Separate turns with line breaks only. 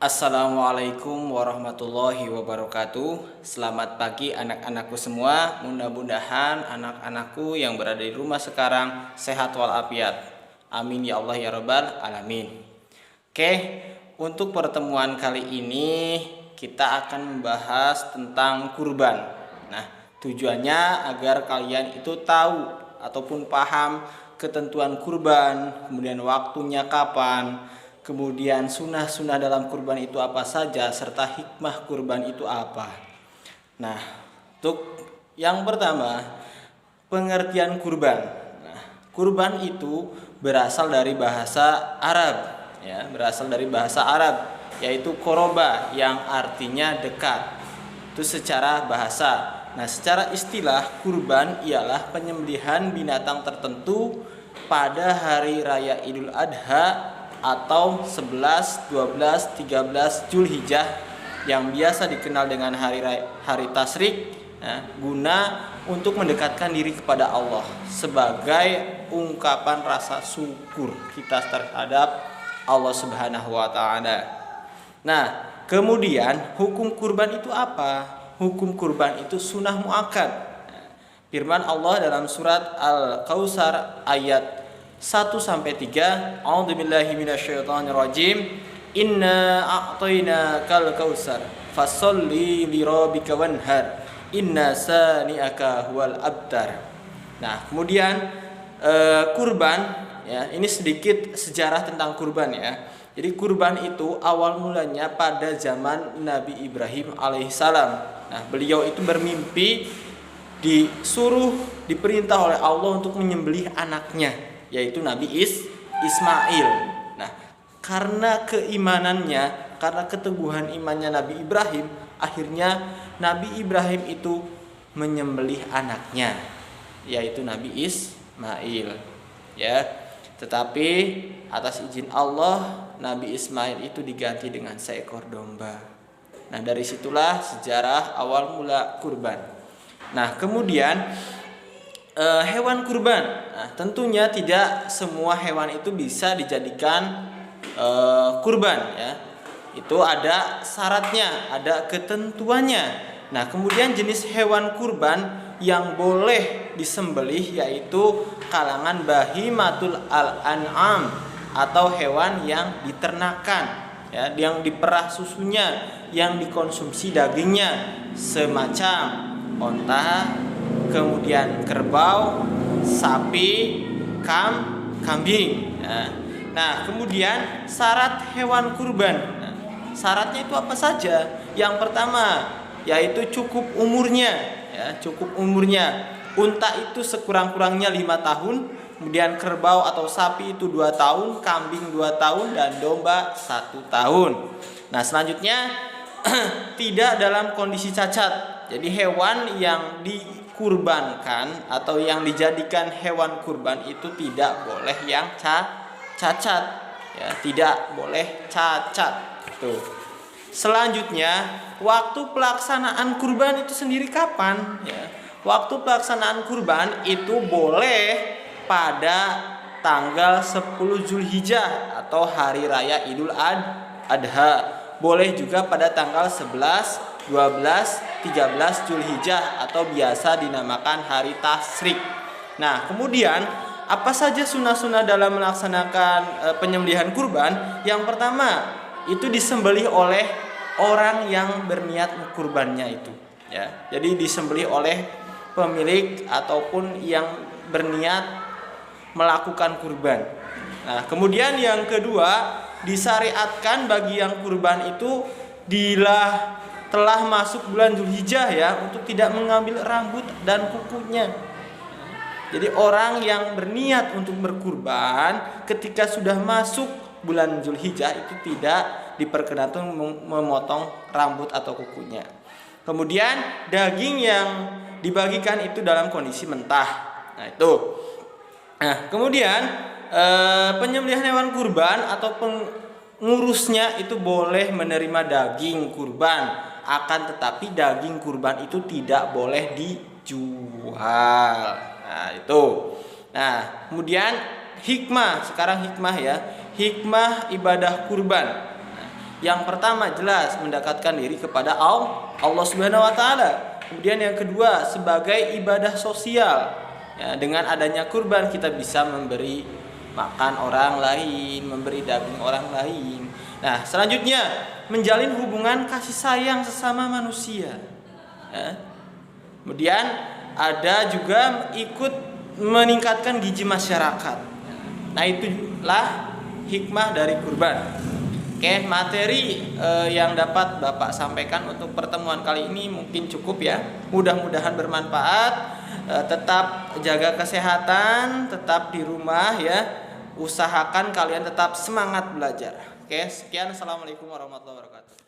Assalamualaikum warahmatullahi wabarakatuh. Selamat pagi anak-anakku semua. Mudah-mudahan anak-anakku yang berada di rumah sekarang sehat walafiat. Amin ya Allah ya rabbal alamin. Oke, untuk pertemuan kali ini kita akan membahas tentang kurban. Nah, tujuannya agar kalian itu tahu ataupun paham ketentuan kurban, kemudian waktunya kapan, kemudian sunnah-sunnah dalam kurban itu apa saja, serta hikmah kurban itu apa. Nah, untuk yang pertama, pengertian kurban. Nah, kurban itu berasal dari bahasa Arab, ya, yaitu koroba yang artinya dekat. Itu secara bahasa. Nah, secara istilah kurban ialah penyembelihan binatang tertentu pada hari raya Idul Adha atau 11, 12, 13 Zulhijjah yang biasa dikenal dengan hari tasyrik, guna untuk mendekatkan diri kepada Allah sebagai ungkapan rasa syukur kita terhadap Allah Subhanahu wa taala. Nah, kemudian hukum kurban itu apa? Hukum kurban itu sunnah muakkad. Firman Allah dalam surat Al-Kautsar ayat 1-3, A'udzubillahi minasyaitonirrajim. Inna a'tainakal kautsar fasholli lirabbika wanhar inna sani'aka huwal abtar. Nah, kemudian kurban, ya, ini sedikit sejarah tentang kurban, ya. Jadi kurban itu awal mulanya pada zaman Nabi Ibrahim alaihissalam. Nah, beliau itu bermimpi diperintah oleh Allah untuk menyembelih anaknya, yaitu Nabi Ismail. Nah, karena keimanannya, karena keteguhan imannya Nabi Ibrahim, akhirnya Nabi Ibrahim itu menyembelih anaknya, yaitu Nabi Ismail. Ya, tetapi atas izin Allah, Nabi Ismail itu diganti dengan seekor domba. Nah, dari situlah sejarah awal mula kurban. Nah, kemudian hewan kurban. Nah, tentunya tidak semua hewan itu bisa dijadikan kurban, ya. Itu ada syaratnya, ada ketentuannya. Nah, kemudian jenis hewan kurban yang boleh disembelih yaitu kalangan bahimatul al-an'am atau hewan yang diternakan, ya, yang diperah susunya, yang dikonsumsi dagingnya, semacam onta, kemudian kerbau, sapi, kambing. Nah, kemudian syarat hewan kurban. Nah, syaratnya itu apa saja? Yang pertama yaitu cukup umurnya, ya, cukup umurnya. Unta itu sekurang-kurangnya 5 tahun, kemudian kerbau atau sapi itu 2 tahun, kambing 2 tahun, dan domba 1 tahun. Nah, selanjutnya tidak dalam kondisi cacat. Jadi hewan yang dikurbankan atau yang dijadikan hewan kurban itu tidak boleh yang cacat, ya, tidak boleh cacat. Tuh. Selanjutnya, waktu pelaksanaan kurban itu sendiri kapan? Ya. Waktu pelaksanaan kurban itu boleh pada tanggal 10 Zulhijjah atau hari raya Idul Adha. Boleh juga pada tanggal 11, 12, 13 Zulhijjah atau biasa dinamakan hari tasyrik. Nah, kemudian apa saja sunnah-sunnah dalam melaksanakan penyembelihan kurban? Yang pertama, itu disembelih oleh orang yang berniat kurbannya itu, ya. Jadi disembelih oleh pemilik ataupun yang berniat melakukan kurban. Nah, kemudian yang kedua, disyariatkan bagi yang kurban itu bila telah masuk bulan Zulhijjah, ya, untuk tidak mengambil rambut dan kukunya. Jadi orang yang berniat untuk berkurban ketika sudah masuk bulan Zulhijjah itu tidak diperkenankan memotong rambut atau kukunya. Kemudian daging yang dibagikan itu dalam kondisi mentah. Nah, itu. Nah, kemudian penyembelihan hewan kurban atau pengurusnya itu boleh menerima daging kurban, akan tetapi daging kurban itu tidak boleh dijual. Nah, itu. Nah, kemudian hikmah, sekarang hikmah, ya. Hikmah ibadah kurban. Nah, Yang pertama jelas mendekatkan diri kepada Allah Subhanahu wa taala. Kemudian yang kedua sebagai ibadah sosial. Ya, dengan adanya kurban kita bisa memberi makan orang lain, memberi daging orang lain. Nah, selanjutnya menjalin hubungan kasih sayang sesama manusia. Ya. Kemudian ada juga ikut meningkatkan gizi masyarakat. Nah, itulah hikmah dari kurban. Oke, materi yang dapat Bapak sampaikan untuk pertemuan kali ini mungkin cukup ya. Mudah-mudahan bermanfaat. Tetap jaga kesehatan, tetap di rumah ya. Usahakan kalian tetap semangat belajar. Oke, sekian. Assalamualaikum warahmatullahi wabarakatuh.